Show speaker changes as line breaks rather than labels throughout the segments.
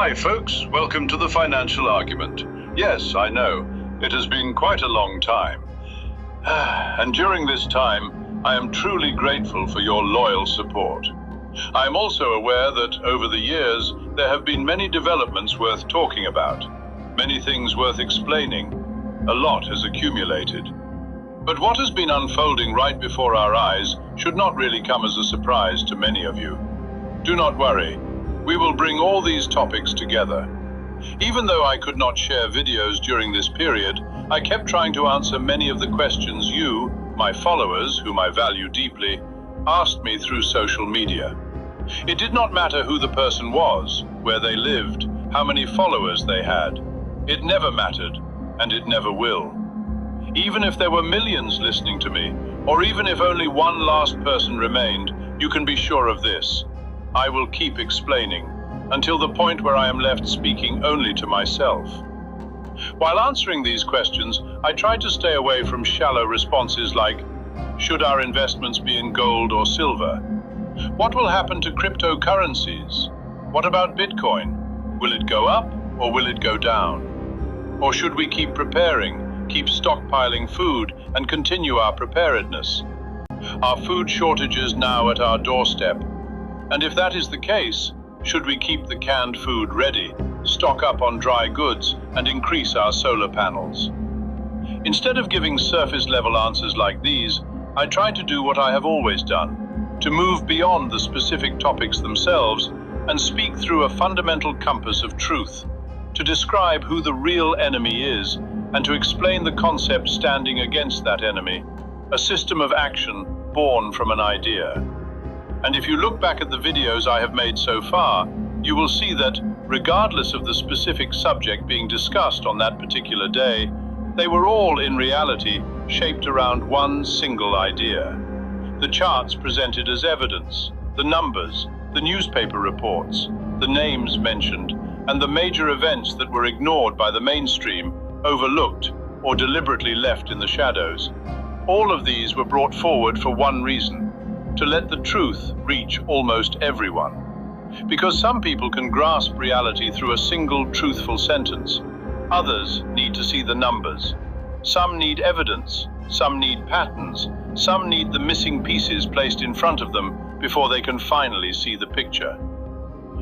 Hi folks, welcome to the Financial Argument. Yes, I know, it has been quite a long time. And during this time, I am truly grateful for your loyal support. I am also aware that over the years, there have been many developments worth talking about, many things worth explaining. A lot has accumulated. But what has been unfolding right before our eyes should not really come as a surprise to many of you. Do not worry. We will bring all these topics together. Even though I could not share videos during this period, I kept trying to answer many of the questions you, my followers, whom I value deeply, asked me through social media. It did not matter who the person was, where they lived, how many followers they had. It never mattered, and it never will. Even if there were millions listening to me, or even if only one last person remained, you can be sure of this. I will keep explaining, until the point where I am left speaking only to myself. While answering these questions, I tried to stay away from shallow responses like, should our investments be in gold or silver? What will happen to cryptocurrencies? What about Bitcoin? Will it go up or will it go down? Or should we keep preparing, keep stockpiling food and continue our preparedness? Are food shortages now at our doorstep? And if that is the case, should we keep the canned food ready, stock up on dry goods, and increase our solar panels? Instead of giving surface-level answers like these, I tried to do what I have always done, to move beyond the specific topics themselves and speak through a fundamental compass of truth, to describe who the real enemy is and to explain the concept standing against that enemy, a system of action born from an idea. And if you look back at the videos I have made so far, you will see that, regardless of the specific subject being discussed on that particular day, they were all, in reality, shaped around one single idea. The charts presented as evidence, the numbers, the newspaper reports, the names mentioned, and the major events that were ignored by the mainstream, overlooked, or deliberately left in the shadows. All of these were brought forward for one reason: to let the truth reach almost everyone. Because some people can grasp reality through a single truthful sentence. Others need to see the numbers. Some need evidence, some need patterns, some need the missing pieces placed in front of them before they can finally see the picture.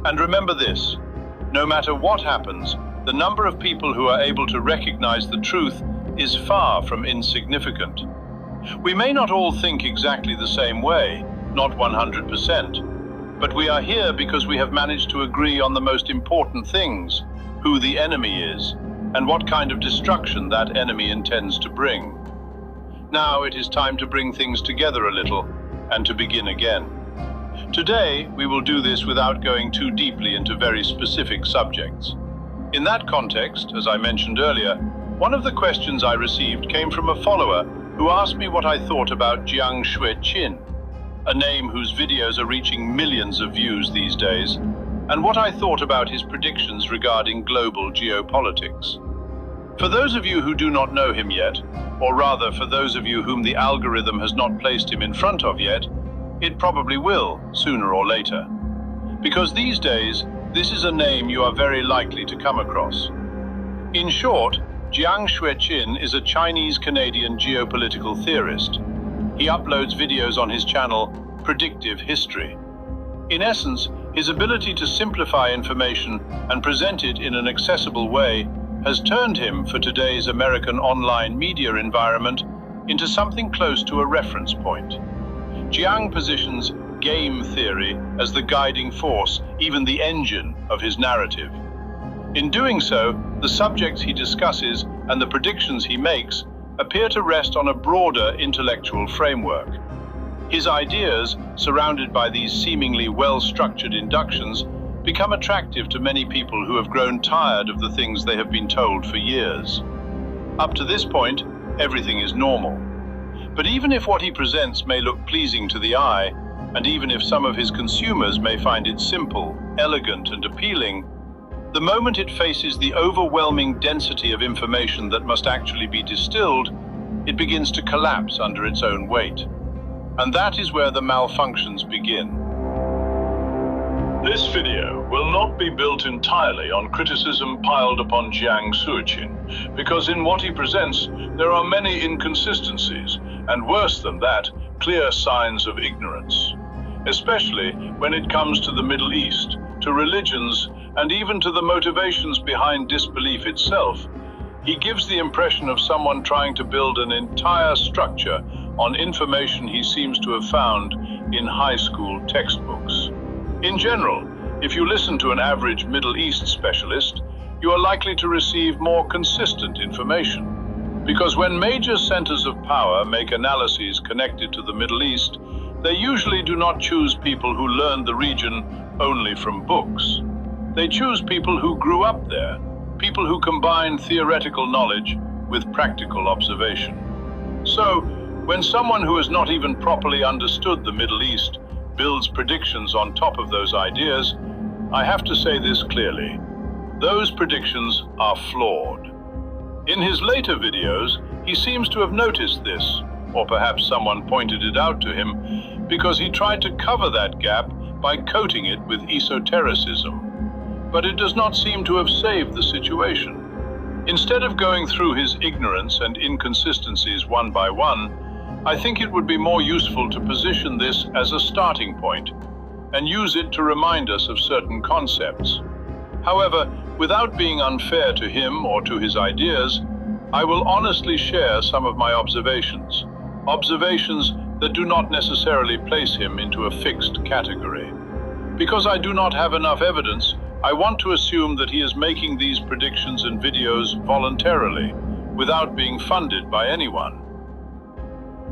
And remember this, no matter what happens, the number of people who are able to recognize the truth is far from insignificant. We may not all think exactly the same way, not 100%, but we are here because we have managed to agree on the most important things, who the enemy is, and what kind of destruction that enemy intends to bring. Now it is time to bring things together a little, and to begin again. Today, we will do this without going too deeply into very specific subjects. In that context, as I mentioned earlier, one of the questions I received came from a follower who asked me what I thought about Jiang Xueqin, a name whose videos are reaching millions of views these days, and what I thought about his predictions regarding global geopolitics. For those of you who do not know him yet, or rather for those of you whom the algorithm has not placed him in front of yet, it probably will, sooner or later. Because these days, this is a name you are very likely to come across. In short, Jiang Xueqin is a Chinese-Canadian geopolitical theorist. He uploads videos on his channel, Predictive History. In essence, his ability to simplify information and present it in an accessible way has turned him, for today's American online media environment, into something close to a reference point. Jiang positions game theory as the guiding force, even the engine of his narrative. In doing so, the subjects he discusses and the predictions he makes appear to rest on a broader intellectual framework. His ideas, surrounded by these seemingly well-structured inductions, become attractive to many people who have grown tired of the things they have been told for years. Up to this point, everything is normal. But even if what he presents may look pleasing to the eye, and even if some of his consumers may find it simple, elegant, and appealing, the moment it faces the overwhelming density of information that must actually be distilled, it begins to collapse under its own weight. And that is where the malfunctions begin. This video will not be built entirely on criticism piled upon Jiang Xueqin, because in what he presents, there are many inconsistencies, and worse than that, clear signs of ignorance. Especially when it comes to the Middle East, to religions, and even to the motivations behind disbelief itself. He gives the impression of someone trying to build an entire structure on information he seems to have found in high school textbooks. In general, if you listen to an average Middle East specialist, you are likely to receive more consistent information. Because when major centers of power make analyses connected to the Middle East, they usually do not choose people who learned the region only from books. They choose people who grew up there, people who combine theoretical knowledge with practical observation. So, when someone who has not even properly understood the Middle East builds predictions on top of those ideas, I have to say this clearly. Those predictions are flawed. In his later videos, he seems to have noticed this, or perhaps someone pointed it out to him, because he tried to cover that gap by coating it with esotericism. But it does not seem to have saved the situation. Instead of going through his ignorance and inconsistencies one by one, I think it would be more useful to position this as a starting point and use it to remind us of certain concepts. However, without being unfair to him or to his ideas, I will honestly share some of my observations that do not necessarily place him into a fixed category. Because I do not have enough evidence, I want to assume that he is making these predictions and videos voluntarily, without being funded by anyone.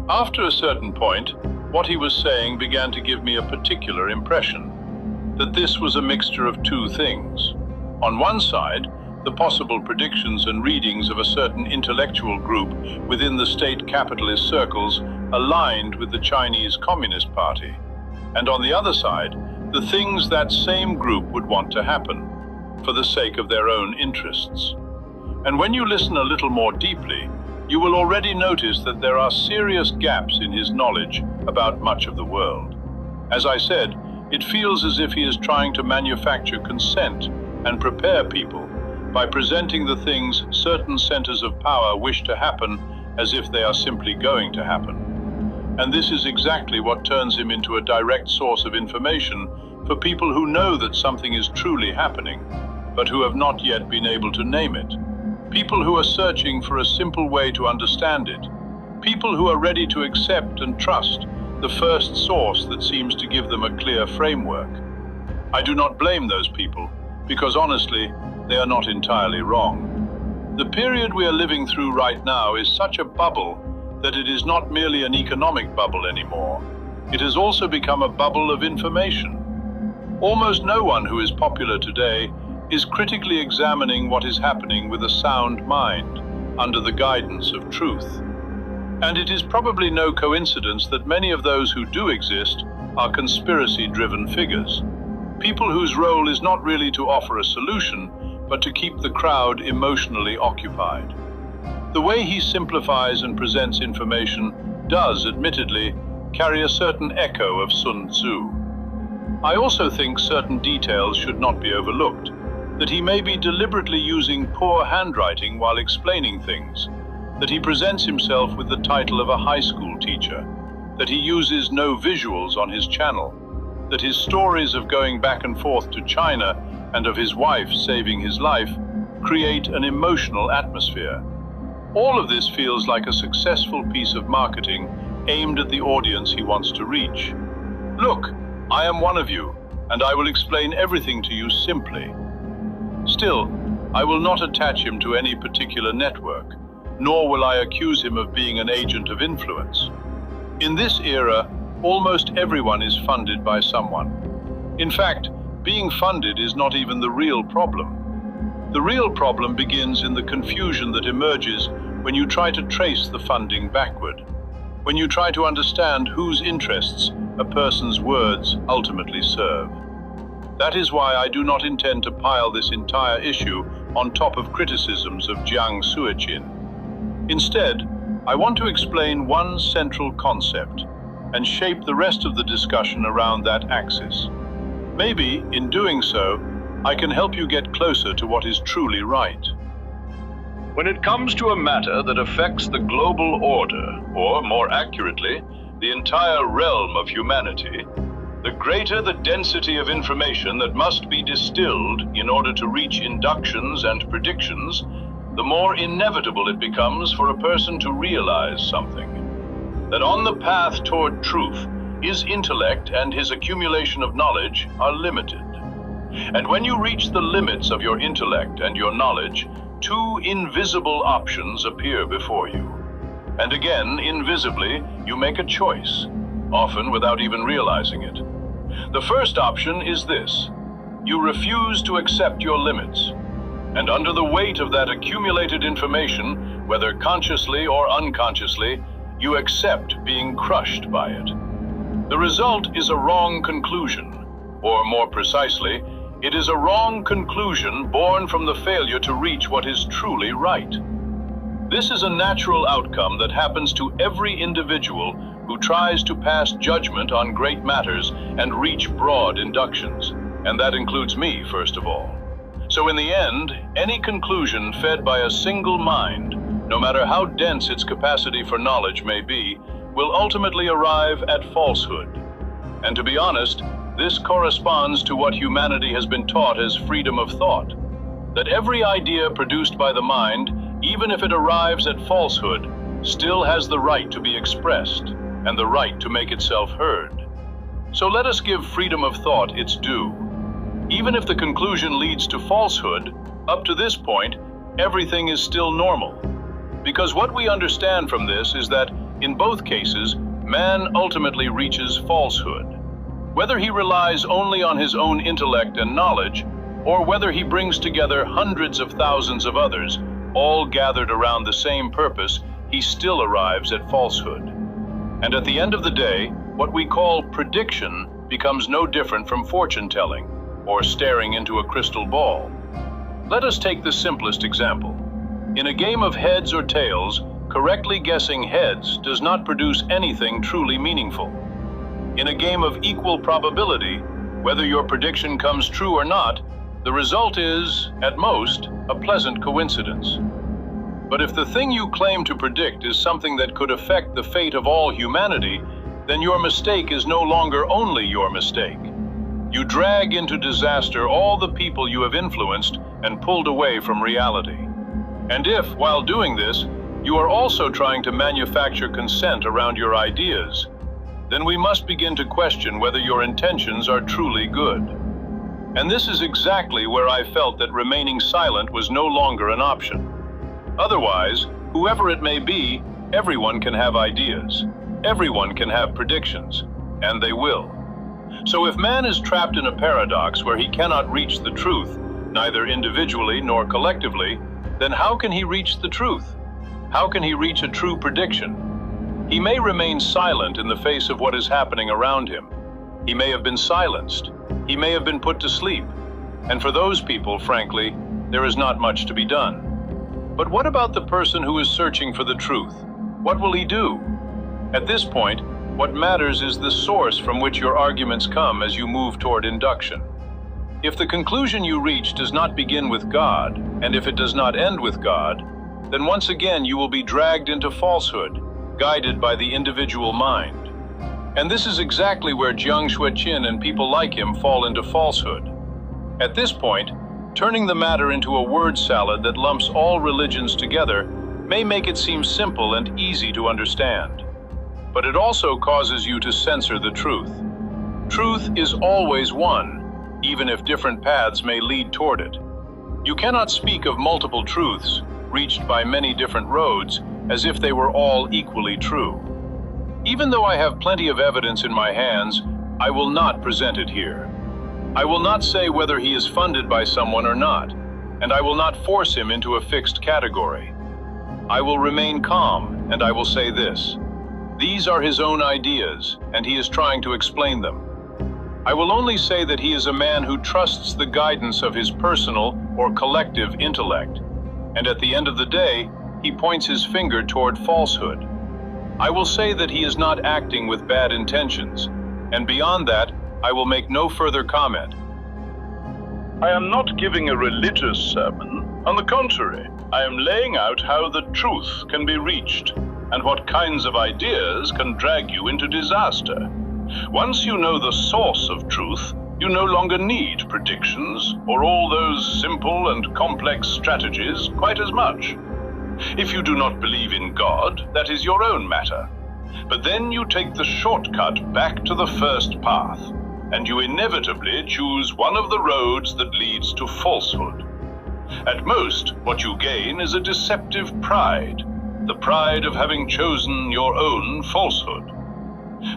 After a certain point, what he was saying began to give me a particular impression, that this was a mixture of two things. On one side, the possible predictions and readings of a certain intellectual group within the state capitalist circles aligned with the Chinese Communist Party, and on the other side, the things that same group would want to happen, for the sake of their own interests. And when you listen a little more deeply, you will already notice that there are serious gaps in his knowledge about much of the world. As I said, it feels as if he is trying to manufacture consent and prepare people by presenting the things certain centers of power wish to happen as if they are simply going to happen. And this is exactly what turns him into a direct source of information for people who know that something is truly happening, but who have not yet been able to name it. People who are searching for a simple way to understand it. People who are ready to accept and trust the first source that seems to give them a clear framework. I do not blame those people, because honestly, they are not entirely wrong. The period we are living through right now is such a bubble that it is not merely an economic bubble anymore. It has also become a bubble of information. Almost no one who is popular today is critically examining what is happening with a sound mind, under the guidance of truth. And it is probably no coincidence that many of those who do exist are conspiracy-driven figures. People whose role is not really to offer a solution, but to keep the crowd emotionally occupied. The way he simplifies and presents information does, admittedly, carry a certain echo of Sun Tzu. I also think certain details should not be overlooked, that he may be deliberately using poor handwriting while explaining things, that he presents himself with the title of a high school teacher, that he uses no visuals on his channel, that his stories of going back and forth to China and of his wife saving his life create an emotional atmosphere. All of this feels like a successful piece of marketing aimed at the audience he wants to reach. Look, I am one of you, and I will explain everything to you simply. Still, I will not attach him to any particular network, nor will I accuse him of being an agent of influence. In this era, almost everyone is funded by someone. In fact, being funded is not even the real problem. The real problem begins in the confusion that emerges when you try to trace the funding backward, when you try to understand whose interests a person's words ultimately serve. That is why I do not intend to pile this entire issue on top of criticisms of Jiang Xueqin. Instead, I want to explain one central concept and shape the rest of the discussion around that axis. Maybe, in doing so, I can help you get closer to what is truly right. When it comes to a matter that affects the global order, or more accurately, the entire realm of humanity, the greater the density of information that must be distilled in order to reach inductions and predictions, the more inevitable it becomes for a person to realize something. That on the path toward truth, his intellect and his accumulation of knowledge are limited. And when you reach the limits of your intellect and your knowledge, two invisible options appear before you. And again, invisibly, you make a choice, often without even realizing it. The first option is this: you refuse to accept your limits. And under the weight of that accumulated information, whether consciously or unconsciously, you accept being crushed by it. The result is a wrong conclusion, or more precisely, it is a wrong conclusion born from the failure to reach what is truly right. This is a natural outcome that happens to every individual who tries to pass judgment on great matters and reach broad inductions, and that includes me, first of all. So in the end, any conclusion fed by a single mind, no matter how dense its capacity for knowledge may be, will ultimately arrive at falsehood. And to be honest, this corresponds to what humanity has been taught as freedom of thought, that every idea produced by the mind, even if it arrives at falsehood, still has the right to be expressed and the right to make itself heard. So let us give freedom of thought its due. Even if the conclusion leads to falsehood, up to this point, everything is still normal. Because what we understand from this is that, in both cases, man ultimately reaches falsehood. Whether he relies only on his own intellect and knowledge, or whether he brings together hundreds of thousands of others, all gathered around the same purpose, he still arrives at falsehood. And at the end of the day, what we call prediction becomes no different from fortune-telling, or staring into a crystal ball. Let us take the simplest example. In a game of heads or tails, correctly guessing heads does not produce anything truly meaningful. In a game of equal probability, whether your prediction comes true or not, the result is, at most, a pleasant coincidence. But if the thing you claim to predict is something that could affect the fate of all humanity, then your mistake is no longer only your mistake. You drag into disaster all the people you have influenced and pulled away from reality. And if, while doing this, you are also trying to manufacture consent around your ideas, then we must begin to question whether your intentions are truly good. And this is exactly where I felt that remaining silent was no longer an option. Otherwise, whoever it may be, everyone can have ideas. Everyone can have predictions, and they will. So if man is trapped in a paradox where he cannot reach the truth, neither individually nor collectively, then how can he reach the truth? How can he reach a true prediction? He may remain silent in the face of what is happening around him. He may have been silenced. He may have been put to sleep. And for those people, frankly, there is not much to be done. But what about the person who is searching for the truth? What will he do? At this point, what matters is the source from which your arguments come as you move toward induction. If the conclusion you reach does not begin with God, and if it does not end with God, then once again you will be dragged into falsehood, guided by the individual mind. And this is exactly where Jiang Xueqin and people like him fall into falsehood. At this point, turning the matter into a word salad that lumps all religions together may make it seem simple and easy to understand. But it also causes you to censor the truth. Truth is always one, even if different paths may lead toward it. You cannot speak of multiple truths, reached by many different roads, as if they were all equally true. Even though I have plenty of evidence in my hands, I will not present it here. I will not say whether he is funded by someone or not, and I will not force him into a fixed category. I will remain calm, and I will say this: these are his own ideas, and he is trying to explain them. I will only say that he is a man who trusts the guidance of his personal or collective intellect, and at the end of the day, he points his finger toward falsehood. I will say that he is not acting with bad intentions, and beyond that, I will make no further comment. I am not giving a religious sermon. On the contrary, I am laying out how the truth can be reached and what kinds of ideas can drag you into disaster. Once you know the source of truth, you no longer need predictions or all those simple and complex strategies quite as much. If you do not believe in God, that is your own matter. But then you take the shortcut back to the first path, and you inevitably choose one of the roads that leads to falsehood. At most, what you gain is a deceptive pride, the pride of having chosen your own falsehood.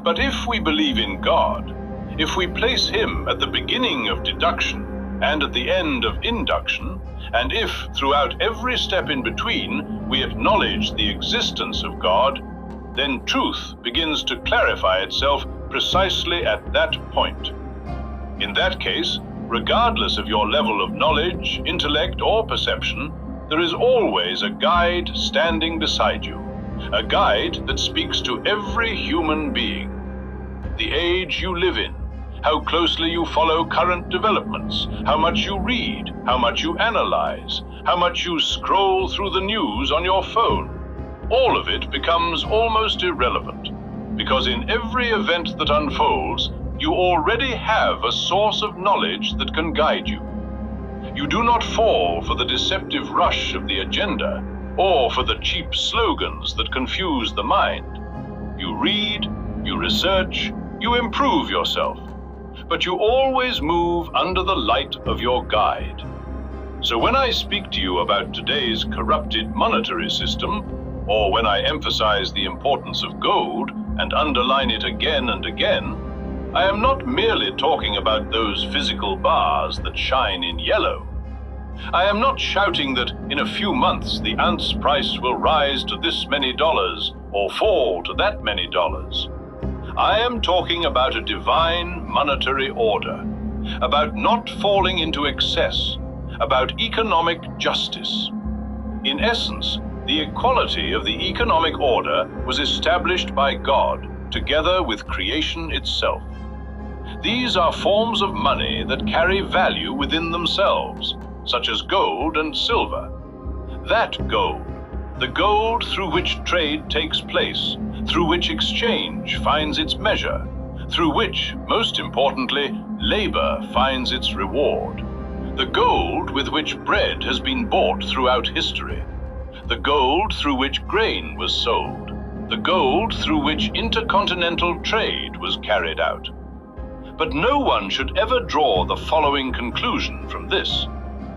But if we believe in God, if we place Him at the beginning of deduction and at the end of induction, and if throughout every step in between we acknowledge the existence of God, then truth begins to clarify itself precisely at that point. In that case, regardless of your level of knowledge, intellect, or perception, there is always a guide standing beside you, a guide that speaks to every human being. The age you live in, how closely you follow current developments, how much you read, how much you analyze, how much you scroll through the news on your phone. All of it becomes almost irrelevant, because in every event that unfolds, you already have a source of knowledge that can guide you. You do not fall for the deceptive rush of the agenda, or for the cheap slogans that confuse the mind. You read, you research, you improve yourself, but you always move under the light of your guide. So when I speak to you about today's corrupted monetary system, or when I emphasize the importance of gold and underline it again and again, I am not merely talking about those physical bars that shine in yellow. I am not shouting that in a few months the ounce price will rise to this many dollars or fall to that many dollars. I am talking about a divine monetary order, about not falling into excess, about economic justice. In essence, the equality of the economic order was established by God, together with creation itself. These are forms of money that carry value within themselves, such as gold and silver. That gold, the gold through which trade takes place, through which exchange finds its measure, through which, most importantly, labor finds its reward. The gold with which bread has been bought throughout history, the gold through which grain was sold, the gold through which intercontinental trade was carried out. But no one should ever draw the following conclusion from this,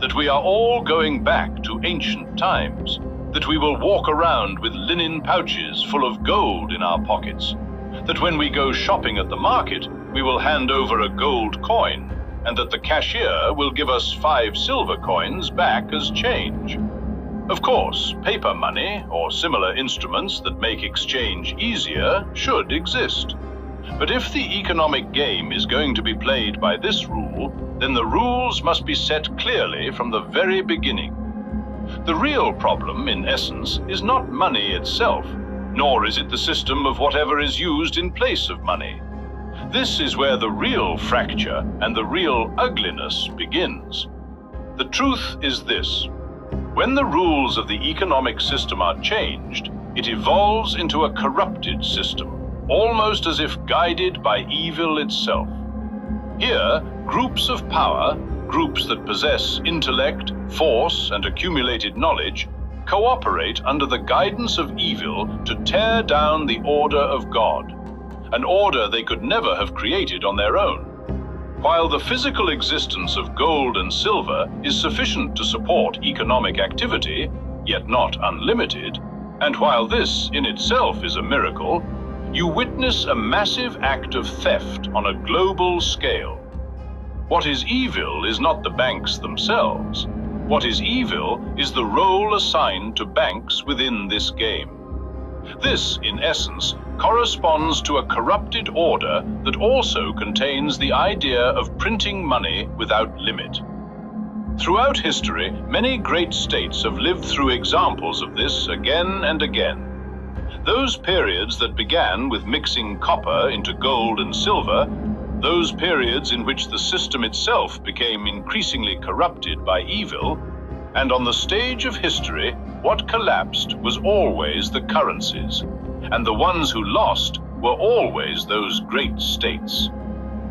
that we are all going back to ancient times, that we will walk around with linen pouches full of gold in our pockets, that when we go shopping at the market, we will hand over a gold coin, and that the cashier will give us 5 silver coins back as change. Of course, paper money or similar instruments that make exchange easier should exist. But if the economic game is going to be played by this rule, then the rules must be set clearly from the very beginning. The real problem, in essence, is not money itself, nor is it the system of whatever is used in place of money. This is where the real fracture and the real ugliness begins. The truth is this: when the rules of the economic system are changed, it evolves into a corrupted system, almost as if guided by evil itself. Here, groups of power, groups that possess intellect, force, and accumulated knowledge, cooperate under the guidance of evil to tear down the order of God, an order they could never have created on their own. While the physical existence of gold and silver is sufficient to support economic activity, yet not unlimited, and while this in itself is a miracle, you witness a massive act of theft on a global scale. What is evil is not the banks themselves. What is evil is the role assigned to banks within this game. This, in essence, corresponds to a corrupted order that also contains the idea of printing money without limit. Throughout history, many great states have lived through examples of this again and again. Those periods that began with mixing copper into gold and silver those periods in which the system itself became increasingly corrupted by evil, and on the stage of history, what collapsed was always the currencies, and the ones who lost were always those great states.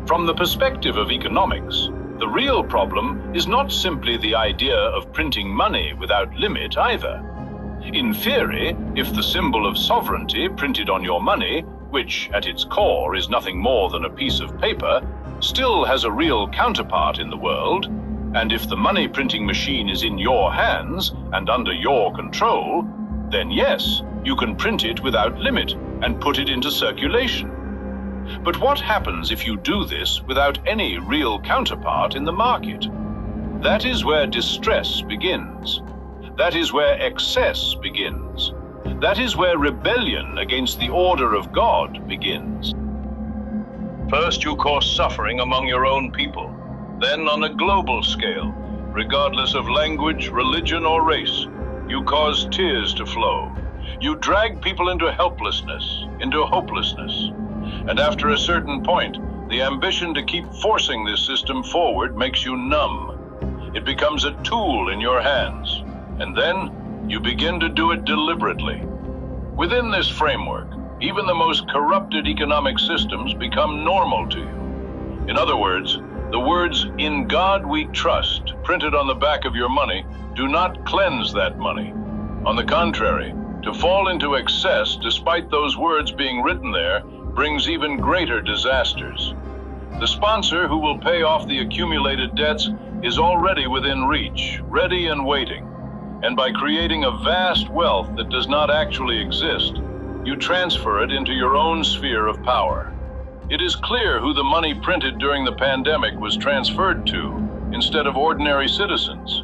From the perspective of economics, the real problem is not simply the idea of printing money without limit either. In theory, if the symbol of sovereignty printed on your money, which at its core is nothing more than a piece of paper, still has a real counterpart in the world, and if the money printing machine is in your hands and under your control, then yes, you can print it without limit and put it into circulation. But what happens if you do this without any real counterpart in the market? That is where distress begins. That is where excess begins. That is where rebellion against the order of God begins. First, you cause suffering among your own people. Then, on a global scale, regardless of language, religion, or race, you cause tears to flow. You drag people into helplessness, into hopelessness. And after a certain point, the ambition to keep forcing this system forward makes you numb. It becomes a tool in your hands. And then, you begin to do it deliberately. Within this framework, even the most corrupted economic systems become normal to you. In other words, the words, "In God we trust," printed on the back of your money, do not cleanse that money. On the contrary, to fall into excess despite those words being written there brings even greater disasters. The sponsor who will pay off the accumulated debts is already within reach, ready and waiting. And by creating a vast wealth that does not actually exist, you transfer it into your own sphere of power. It is clear who the money printed during the pandemic was transferred to, instead of ordinary citizens.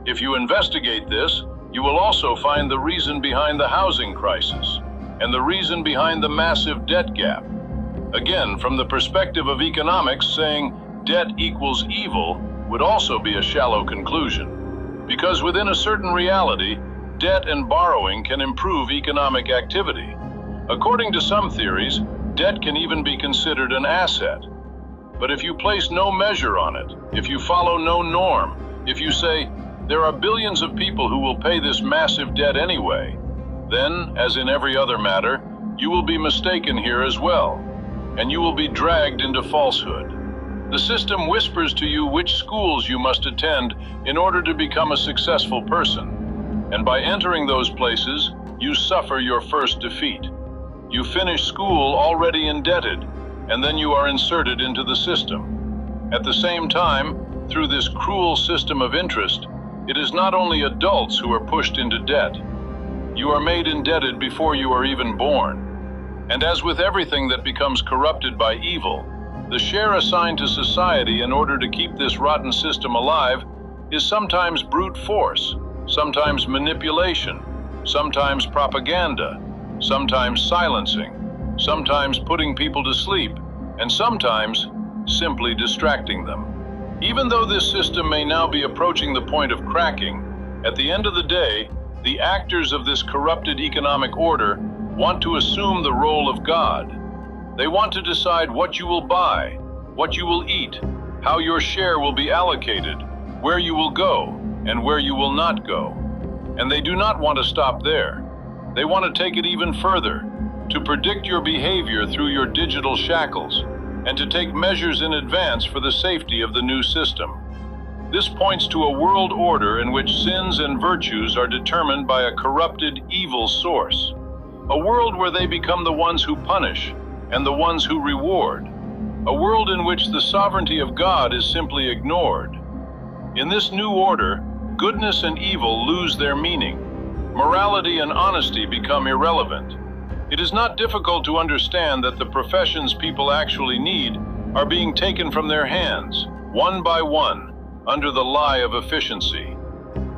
If you investigate this, you will also find the reason behind the housing crisis and the reason behind the massive debt gap. Again, from the perspective of economics, saying debt equals evil would also be a shallow conclusion. Because within a certain reality, debt and borrowing can improve economic activity. According to some theories, debt can even be considered an asset. But if you place no measure on it, if you follow no norm, if you say, there are billions of people who will pay this massive debt anyway, then, as in every other matter, you will be mistaken here as well, and you will be dragged into falsehood. The system whispers to you which schools you must attend in order to become a successful person. And by entering those places, you suffer your first defeat. You finish school already indebted, and then you are inserted into the system. At the same time, through this cruel system of interest, it is not only adults who are pushed into debt. You are made indebted before you are even born. And as with everything that becomes corrupted by evil, the share assigned to society in order to keep this rotten system alive is sometimes brute force, sometimes manipulation, sometimes propaganda, sometimes silencing, sometimes putting people to sleep, and sometimes simply distracting them. Even though this system may now be approaching the point of cracking, at the end of the day, the actors of this corrupted economic order want to assume the role of God. They want to decide what you will buy, what you will eat, how your share will be allocated, where you will go, and where you will not go. And they do not want to stop there. They want to take it even further, to predict your behavior through your digital shackles, and to take measures in advance for the safety of the new system. This points to a world order in which sins and virtues are determined by a corrupted, evil source. A world where they become the ones who punish and the ones who reward. A world in which the sovereignty of God is simply ignored. In this new order, goodness and evil lose their meaning. Morality and honesty become irrelevant. It is not difficult to understand that the professions people actually need are being taken from their hands, one by one, under the lie of efficiency.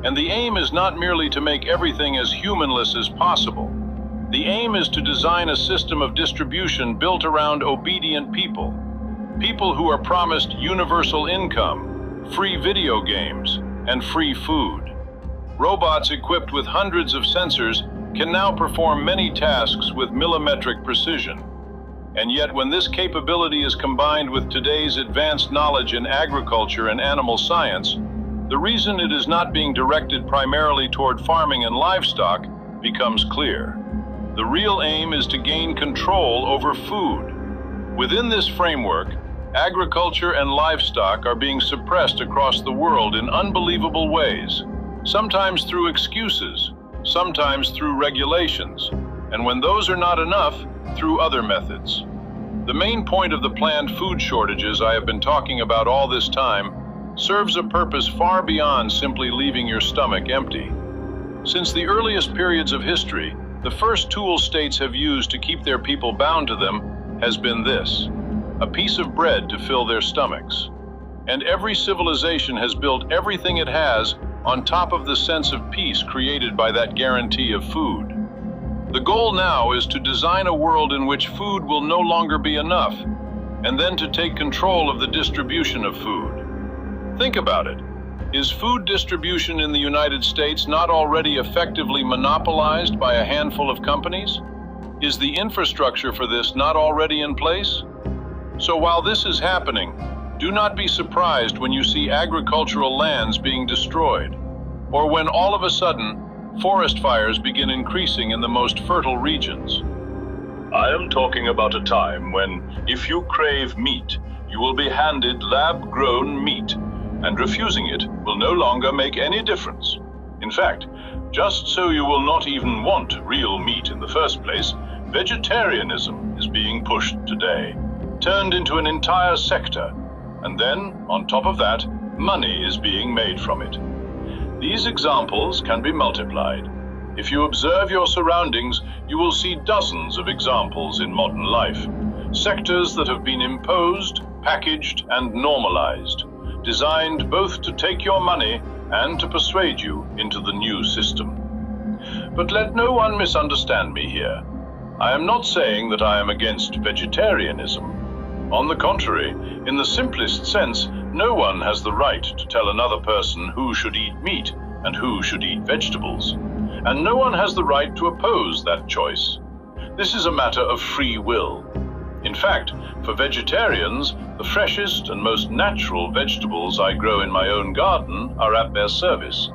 And the aim is not merely to make everything as humanless as possible. The aim is to design a system of distribution built around obedient people. People who are promised universal income, free video games, and free food. Robots equipped with hundreds of sensors can now perform many tasks with millimetric precision. And yet, when this capability is combined with today's advanced knowledge in agriculture and animal science, the reason it is not being directed primarily toward farming and livestock becomes clear. The real aim is to gain control over food. Within this framework, agriculture and livestock are being suppressed across the world in unbelievable ways, sometimes through excuses, sometimes through regulations, and when those are not enough, through other methods. The main point of the planned food shortages I have been talking about all this time serves a purpose far beyond simply leaving your stomach empty. Since the earliest periods of history, the first tool states have used to keep their people bound to them has been this: a piece of bread to fill their stomachs. And every civilization has built everything it has on top of the sense of peace created by that guarantee of food. The goal now is to design a world in which food will no longer be enough, and then to take control of the distribution of food. Think about it. Is food distribution in the United States not already effectively monopolized by a handful of companies? Is the infrastructure for this not already in place? So while this is happening, do not be surprised when you see agricultural lands being destroyed, or when all of a sudden, forest fires begin increasing in the most fertile regions. I am talking about a time when, if you crave meat, you will be handed lab-grown meat, and refusing it will no longer make any difference. In fact, just so you will not even want real meat in the first place, vegetarianism is being pushed today, turned into an entire sector, and then, on top of that, money is being made from it. These examples can be multiplied. If you observe your surroundings, you will see dozens of examples in modern life. Sectors that have been imposed, packaged, and normalized, designed both to take your money and to persuade you into the new system. But let no one misunderstand me here. I am not saying that I am against vegetarianism. On the contrary, in the simplest sense, no one has the right to tell another person who should eat meat and who should eat vegetables. And no one has the right to oppose that choice. This is a matter of free will. In fact, for vegetarians, the freshest and most natural vegetables I grow in my own garden are at their service.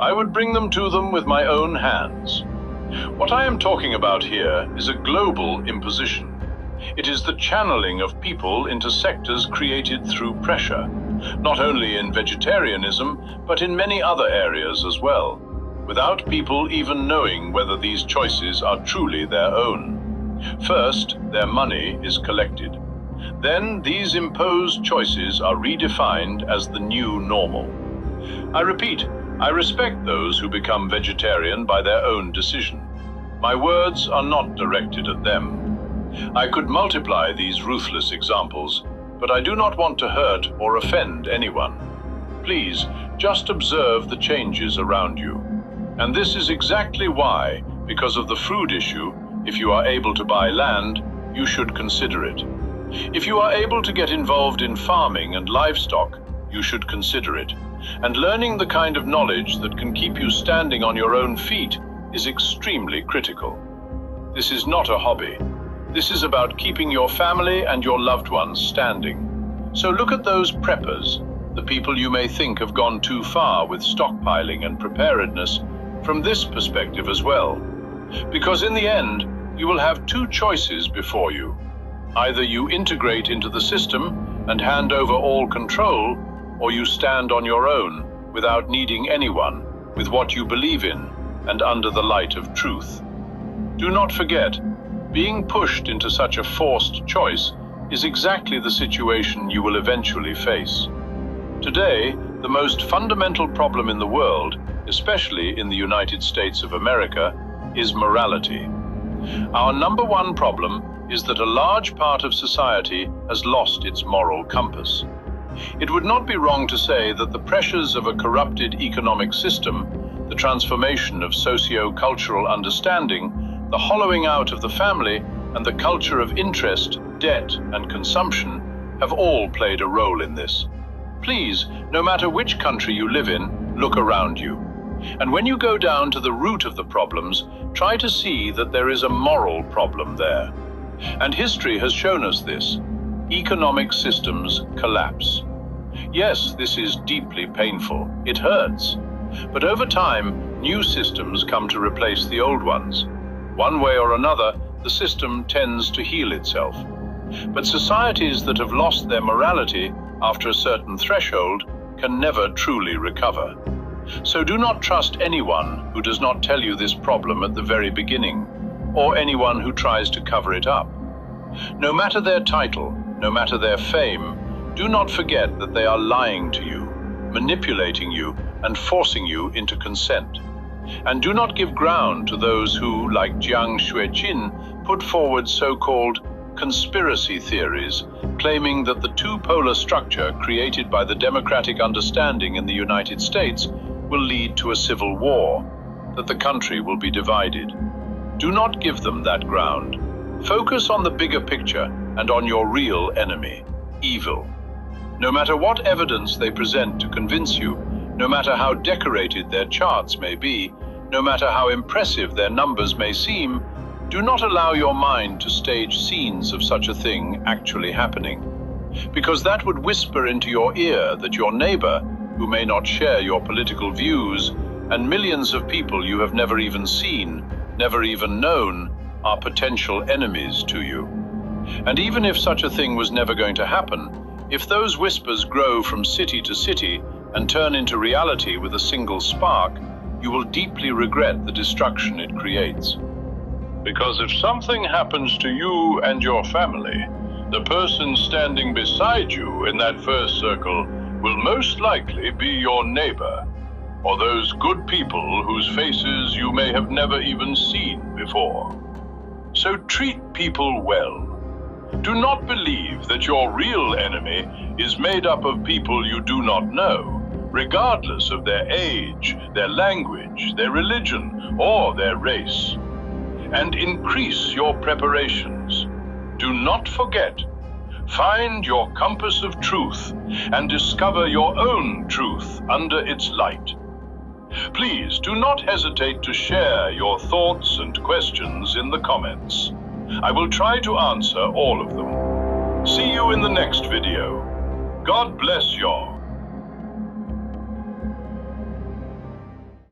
I would bring them to them with my own hands. What I am talking about here is a global imposition. It is the channeling of people into sectors created through pressure, not only in vegetarianism, but in many other areas as well, without people even knowing whether these choices are truly their own. First, their money is collected. Then, these imposed choices are redefined as the new normal. I repeat, I respect those who become vegetarian by their own decision. My words are not directed at them. I could multiply these ruthless examples, but I do not want to hurt or offend anyone. Please, just observe the changes around you. And this is exactly why, because of the food issue, if you are able to buy land, you should consider it. If you are able to get involved in farming and livestock, you should consider it. And learning the kind of knowledge that can keep you standing on your own feet is extremely critical. This is not a hobby. This is about keeping your family and your loved ones standing. So look at those preppers, the people you may think have gone too far with stockpiling and preparedness, from this perspective as well. Because in the end, you will have two choices before you. Either you integrate into the system and hand over all control, or you stand on your own without needing anyone, with what you believe in and under the light of truth. Do not forget, being pushed into such a forced choice is exactly the situation you will eventually face. Today, the most fundamental problem in the world, especially in the United States of America, is morality. Our number one problem is that a large part of society has lost its moral compass. It would not be wrong to say that the pressures of a corrupted economic system, the transformation of socio-cultural understanding, the hollowing out of the family, and the culture of interest, debt, and consumption have all played a role in this. Please, no matter which country you live in, look around you. And when you go down to the root of the problems, try to see that there is a moral problem there. And history has shown us this. Economic systems collapse. Yes, this is deeply painful. It hurts. But over time, new systems come to replace the old ones. One way or another, the system tends to heal itself. But societies that have lost their morality after a certain threshold can never truly recover. So do not trust anyone who does not tell you this problem at the very beginning, or anyone who tries to cover it up. No matter their title, no matter their fame, do not forget that they are lying to you, manipulating you, and forcing you into consent. And do not give ground to those who, like Jiang Xueqin, put forward so-called conspiracy theories, claiming that the two-polar structure created by the democratic understanding in the United States will lead to a civil war, that the country will be divided. Do not give them that ground. Focus on the bigger picture and on your real enemy, evil. No matter what evidence they present to convince you, no matter how decorated their charts may be, no matter how impressive their numbers may seem, do not allow your mind to stage scenes of such a thing actually happening. Because that would whisper into your ear that your neighbor, who may not share your political views, and millions of people you have never even seen, never even known, are potential enemies to you. And even if such a thing was never going to happen, if those whispers grow from city to city and turn into reality with a single spark, you will deeply regret the destruction it creates. Because if something happens to you and your family, the person standing beside you in that first circle will most likely be your neighbor, or those good people whose faces you may have never even seen before. So treat people well. Do not believe that your real enemy is made up of people you do not know, regardless of their age, their language, their religion, or their race. And increase your preparations. Do not forget. Find your compass of truth and discover your own truth under its light. Please do not hesitate to share your thoughts and questions in the comments. I will try to answer all of them. See you in the next video. God bless y'all.